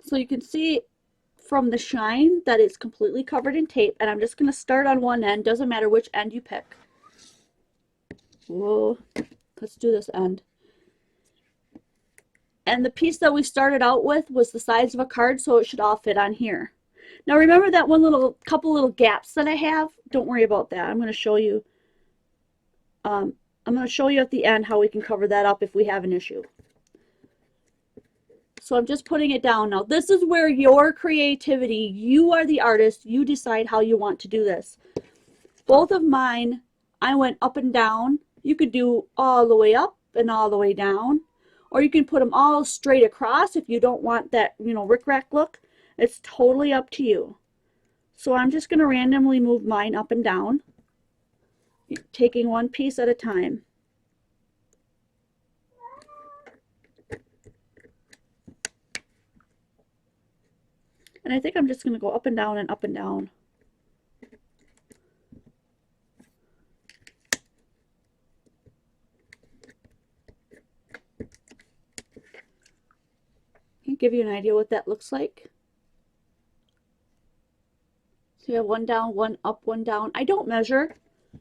So you can see from the shine that it's completely covered in tape, and I'm just going to start on one end. Doesn't matter which end you pick. Whoa, let's do this end. And the piece that we started out with was the size of a card, so it should all fit on here. Now remember that couple little gaps that I have? Don't worry about that. I'm going to show you. I'm going to show you at the end how we can cover that up if we have an issue. So I'm just putting it down now. This is where your creativity, you are the artist, you decide how you want to do this. Both of mine, I went up and down. You could do all the way up and all the way down. Or you can put them all straight across if you don't want that, rickrack look. It's totally up to you. So I'm just going to randomly move mine up and down, taking one piece at a time. And I think I'm just going to go up and down and up and down. Can give you an idea what that looks like. So you have one down, one up, one down. I don't measure.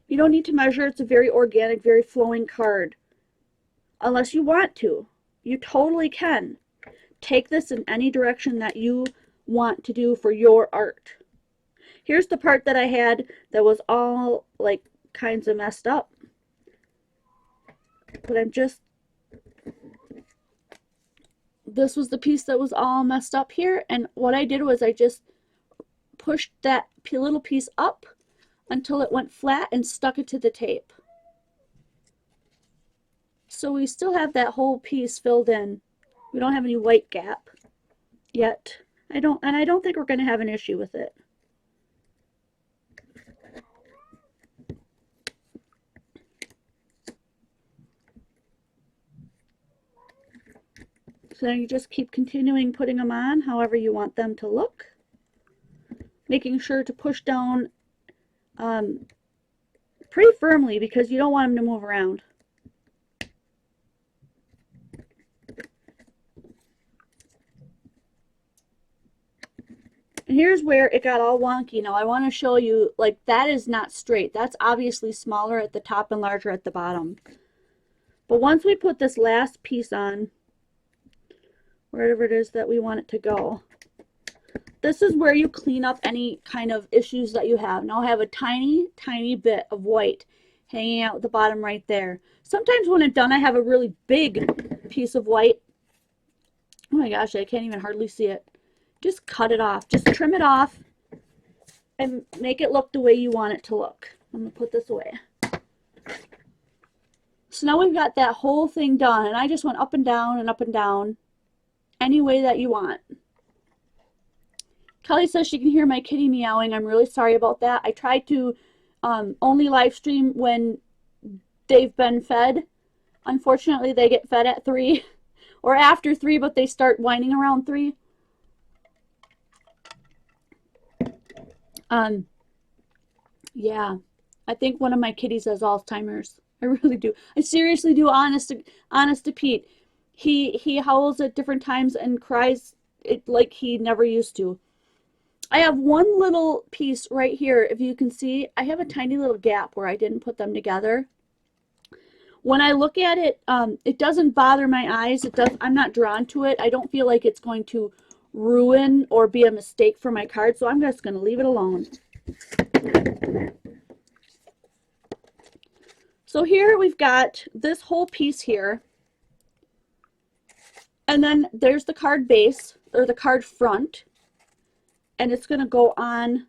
You don't need to measure. It's a very organic, very flowing card. Unless you want to. You totally can. Take this in any direction that you want to do for your art. Here's the part that I had that was all like kinds of messed up. But this was the piece that was all messed up here, and what I did was I just pushed that little piece up until it went flat and stuck it to the tape. So we still have that whole piece filled in. We don't have any white gap yet. I don't think we're going to have an issue with it. So you just keep continuing putting them on however you want them to look. Making sure to push down pretty firmly because you don't want them to move around. And here's where it got all wonky. Now I want to show you, like, that is not straight. That's obviously smaller at the top and larger at the bottom. But once we put this last piece on, wherever it is that we want it to go, this is where you clean up any kind of issues that you have. Now I have a tiny, tiny bit of white hanging out at the bottom right there. Sometimes when it's done, I have a really big piece of white. Oh my gosh, I can't even hardly see it. Just cut it off. Just trim it off and make it look the way you want it to look. I'm going to put this away. So now we've got that whole thing done, and I just went up and down any way that you want. Kelly says she can hear my kitty meowing. I'm really sorry about that. I tried to only live stream when they've been fed. Unfortunately, they get fed at 3 or after 3, but they start whining around 3. Yeah, I think one of my kitties has Alzheimer's. I really do. I seriously do, honest to Pete. He howls at different times and cries it like he never used to. I have one little piece right here. If you can see, I have a tiny little gap where I didn't put them together. When I look at it, it doesn't bother my eyes. I'm not drawn to it. I don't feel like it's going to ruin or be a mistake for my card, so I'm just going to leave it alone. So here we've got this whole piece here. And then there's the card base, or the card front. And it's going to go on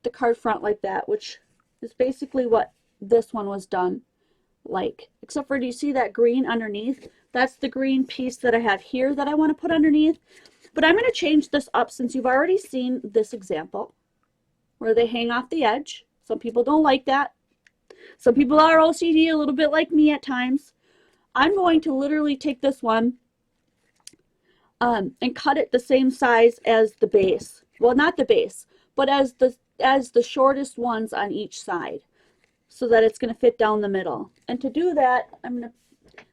the card front like that, which is basically what this one was done like. Except for, do you see that green underneath? That's the green piece that I have here that I want to put underneath. But I'm going to change this up since you've already seen this example where they hang off the edge. Some people don't like that. Some people are OCD a little bit like me at times. I'm going to literally take this one and cut it the same size as the base. Well, not the base, but as the shortest ones on each side, so that it's going to fit down the middle. And to do that,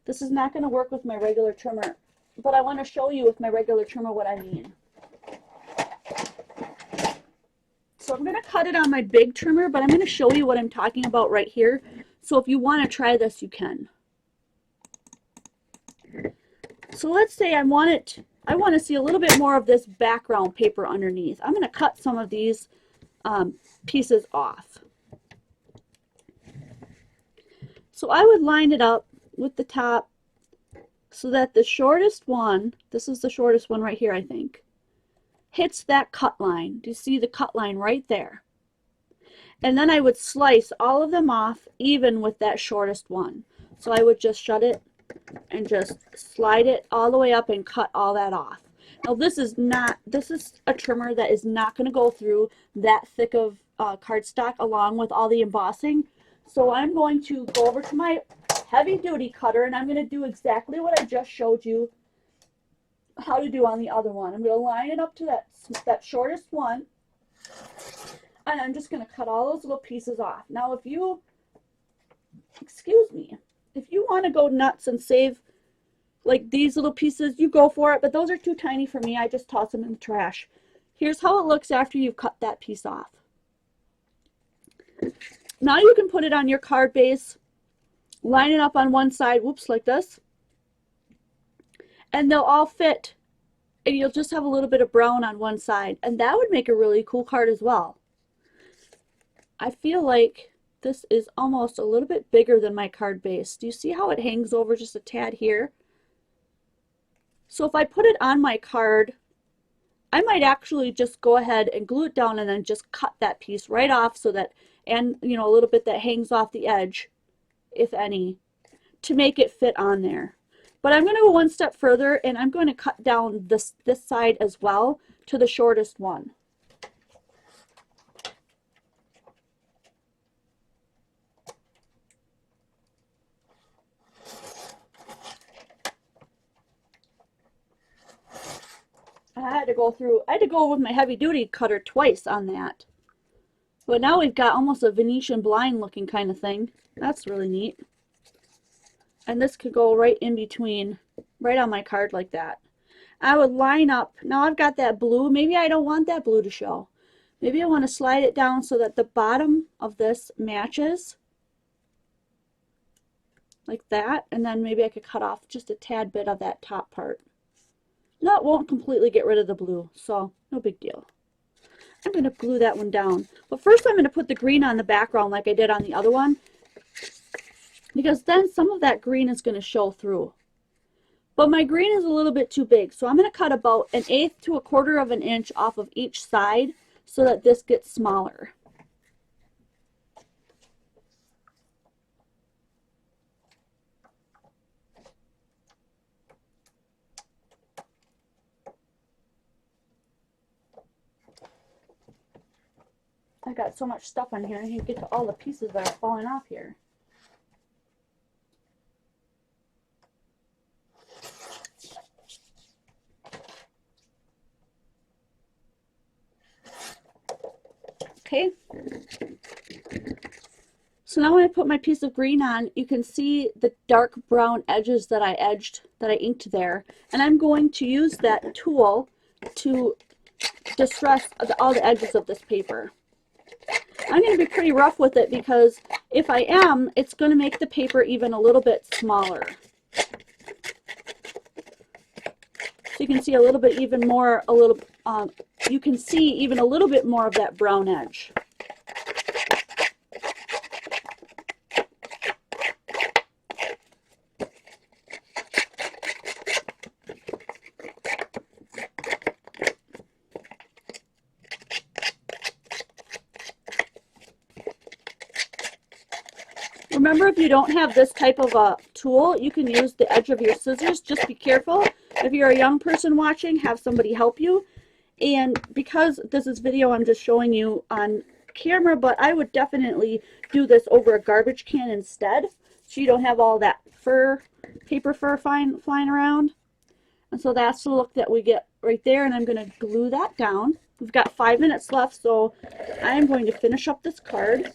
this is not going to work with my regular trimmer, but I want to show you with my regular trimmer what I mean. So I'm going to cut it on my big trimmer, but I'm going to show you what I'm talking about right here. So if you want to try this, you can. So let's say I want to see a little bit more of this background paper underneath. I'm going to cut some of these pieces off. So I would line it up with the top so that the shortest one, this is the shortest one right here, I think, hits that cut line. Do you see the cut line right there? And then I would slice all of them off even with that shortest one. So I would just shut it and just slide it all the way up and cut all that off. Now this is a trimmer that is not going to go through that thick of cardstock along with all the embossing. So I'm going to go over to my heavy duty cutter and I'm going to do exactly what I just showed you how to do on the other one. I'm going to line it up to that shortest one, and I'm just going to cut all those little pieces off. Now if you want to go nuts and save like these little pieces, you go for it, but those are too tiny for me. I just toss them in the trash. Here's how it looks after you've cut that piece off. Now you can put it on your card base, line it up on one side, whoops, like this, and they'll all fit, and you'll just have a little bit of brown on one side, and that would make a really cool card as well. I feel like this is almost a little bit bigger than my card base. Do you see how it hangs over just a tad here? So if I put it on my card, I might actually just go ahead and glue it down and then just cut that piece right off so that, and you know, a little bit that hangs off the edge, if any, to make it fit on there. But I'm going to go one step further and I'm going to cut down this side as well to the shortest one. I had to go with my heavy duty cutter twice on that. But now we've got almost a Venetian blind looking kind of thing. That's really neat. And this could go right in between, right on my card like that. I would line up. Now I've got that blue. Maybe I don't want that blue to show. Maybe I want to slide it down so that the bottom of this matches. Like that. And then maybe I could cut off just a tad bit of that top part. No, it won't completely get rid of the blue, so no big deal. I'm going to glue that one down. But first I'm going to put the green on the background like I did on the other one, because then some of that green is going to show through. But my green is a little bit too big, so I'm going to cut about 1/8 to 1/4 of an inch off of each side so that this gets smaller. I got so much stuff on here, I can't get to all the pieces that are falling off here. Okay. So now when I put my piece of green on, you can see the dark brown edges that I inked there. And I'm going to use that tool to distress all the edges of this paper. I'm going to be pretty rough with it because if I am, it's going to make the paper even a little bit smaller. So you can see a little bit even more, you can see even a little bit more of that brown edge. Remember, if you don't have this type of a tool, you can use the edge of your scissors. Just be careful. If you're a young person watching, have somebody help you. And because this is video, I'm just showing you on camera, but I would definitely do this over a garbage can instead, so you don't have all that paper fur flying around. And so that's the look that we get right there, and I'm going to glue that down. We've got 5 minutes left, so I'm going to finish up this card.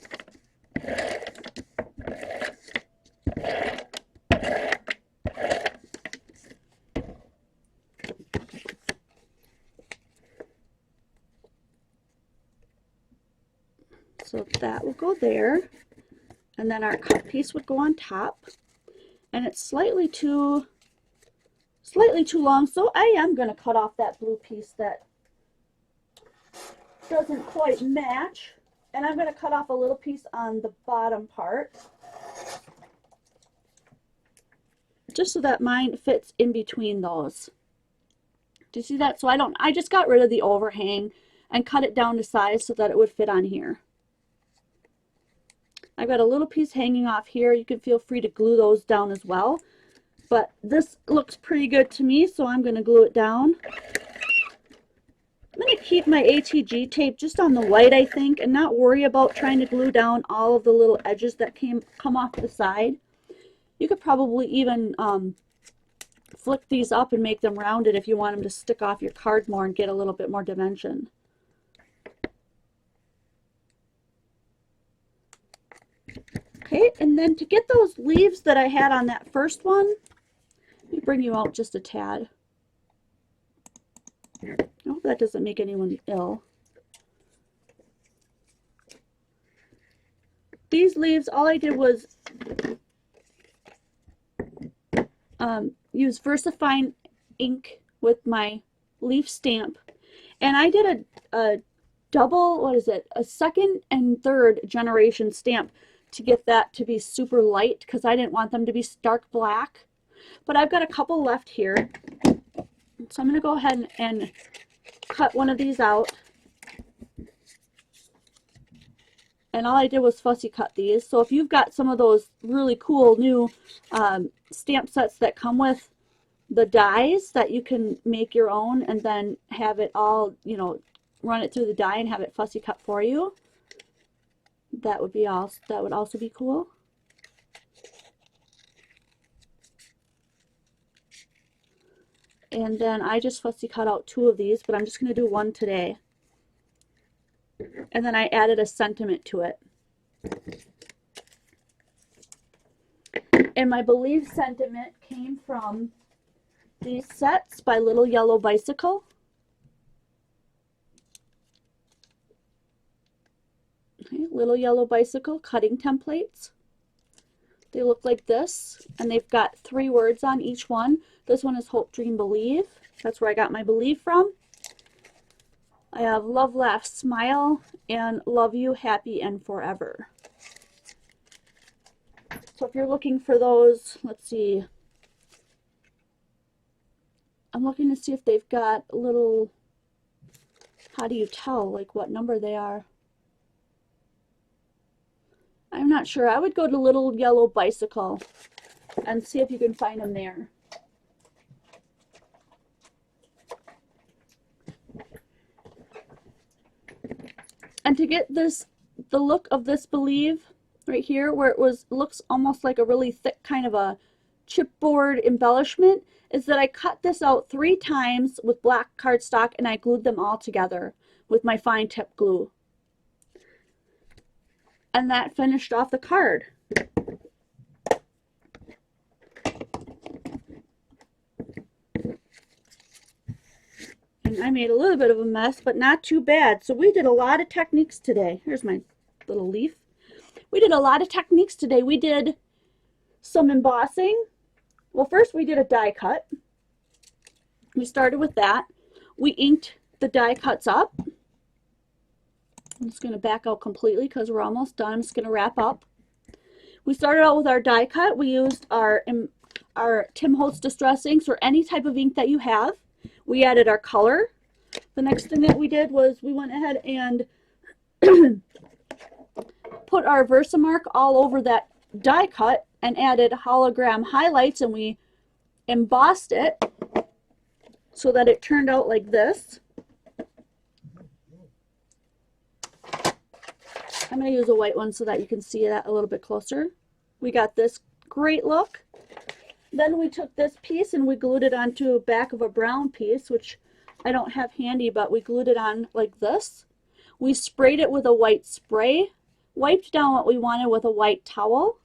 So that will go there, and then our cut piece would go on top, and it's slightly too long, so I am going to cut off that blue piece that doesn't quite match, and I'm going to cut off a little piece on the bottom part, just so that mine fits in between those. Do you see that? So I just got rid of the overhang and cut it down to size so that it would fit on here. I've got a little piece hanging off here. You can feel free to glue those down as well. But this looks pretty good to me, so I'm going to glue it down. I'm going to keep my ATG tape just on the white, I think, and not worry about trying to glue down all of the little edges that come off the side. You could probably even flick these up and make them rounded if you want them to stick off your card more and get a little bit more dimension. Okay, and then to get those leaves that I had on that first one, let me bring you out just a tad. I hope that doesn't make anyone ill. These leaves, all I did was use VersaFine ink with my leaf stamp, and I did a double, a second and third generation stamp to get that to be super light because I didn't want them to be stark black. But I've got a couple left here, so I'm going to go ahead and cut one of these out. And all I did was fussy cut these. So if you've got some of those really cool new stamp sets that come with the dies that you can make your own and then have it all, you know, run it through the die and have it fussy cut for you, that would also be cool. And then I just fussy cut out 2 of these, but I'm just going to do 1 today. And then I added a sentiment to it. And my Believe sentiment came from these sets by Little Yellow Bicycle. Okay, Little Yellow Bicycle cutting templates. They look like this, and they've got 3 words on each one. This one is Hope, Dream, Believe. That's where I got my Believe from. I have Love, Laugh, Smile, and Love You, Happy, and Forever. So if you're looking for those, let's see. I'm looking to see if they've got a little, how do you tell, like what number they are? I'm not sure. I would go to Little Yellow Bicycle and see if you can find them there. And to get this, the look of this Believe right here, where looks almost like a really thick kind of a chipboard embellishment, is that I cut this out 3 times with black cardstock and I glued them all together with my fine tip glue. And that finished off the card. And I made a little bit of a mess, but not too bad. So we did a lot of techniques today. Here's my little leaf. We did a lot of techniques today. We did some embossing. Well, first we did a die cut. We started with that. We inked the die cuts up. I'm just going to back out completely because we're almost done. I'm just going to wrap up. We started out with our die cut. We used our Tim Holtz Distress inks or any type of ink that you have. We added our color. The next thing that we did was we went ahead and put our Versamark all over that die cut and added hologram highlights, and we embossed it so that it turned out like this. I'm going to use a white one so that you can see that a little bit closer. We got this great look. Then we took this piece and we glued it onto the back of a brown piece, which I don't have handy, but we glued it on like this. We sprayed it with a white spray, wiped down what we wanted with a white towel.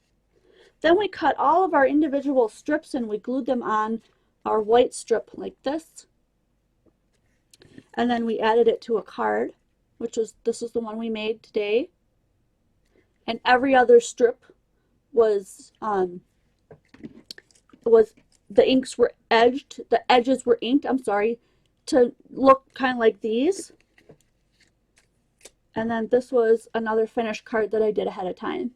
Then we cut all of our individual strips and we glued them on our white strip like this. And then we added it to a card, this is the one we made today. And every other strip was the inks were edged, the edges were inked, I'm sorry, to look kind of like these. And then this was another finished card that I did ahead of time.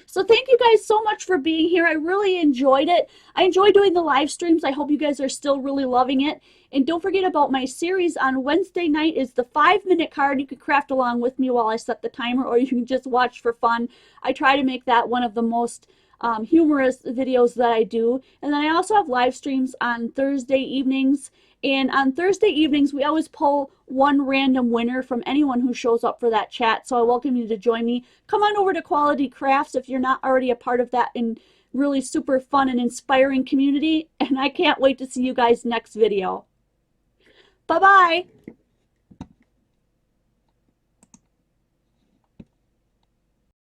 So thank you guys so much for being here. I really enjoyed it. I enjoy doing the live streams. I hope you guys are still really loving it. And don't forget about my series on Wednesday night is the 5-minute card. You can craft along with me while I set the timer, or you can just watch for fun. I try to make that one of the most humorous videos that I do. And then I also have live streams on Thursday evenings. And on Thursday evenings, we always pull one random winner from anyone who shows up for that chat. So I welcome you to join me. Come on over to Quality Crafts if you're not already a part of that and really super fun and inspiring community. And I can't wait to see you guys next video. Bye-bye.